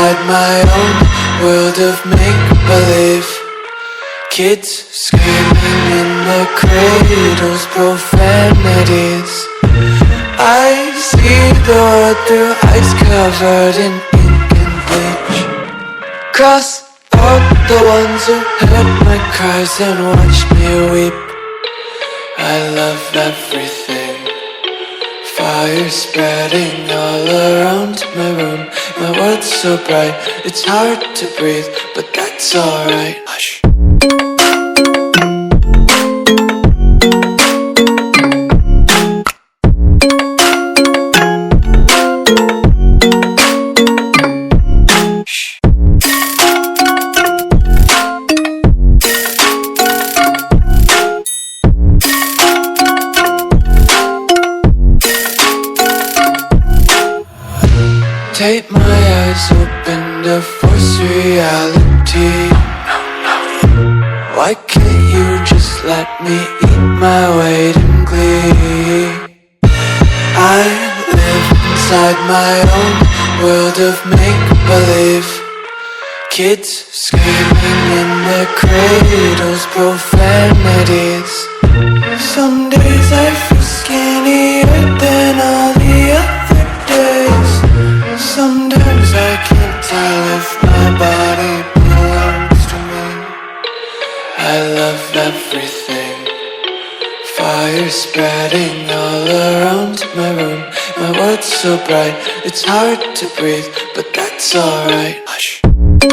inside my own world of make-believe. Kids screaming in their cradles, profanities. I see the world through eyes covered in ink and bleach. Cross out the ones who heard my cries and watched me weep. I love everything. Fire spreading all around my room. My world's so bright, it's hard to breathe, but that's alright. Hush. Take my eyes open to force reality. Why can't you just let me eat my weight in glee? I live inside my own world of make-believe. Kids screaming in their cradles, profanities. Some days I feel skinnier than all the other days. Sometimes I can't tell if my body belongs to me. I love everything. Fire spreading all around my room. My world's so bright, it's hard to breathe, but that's alright.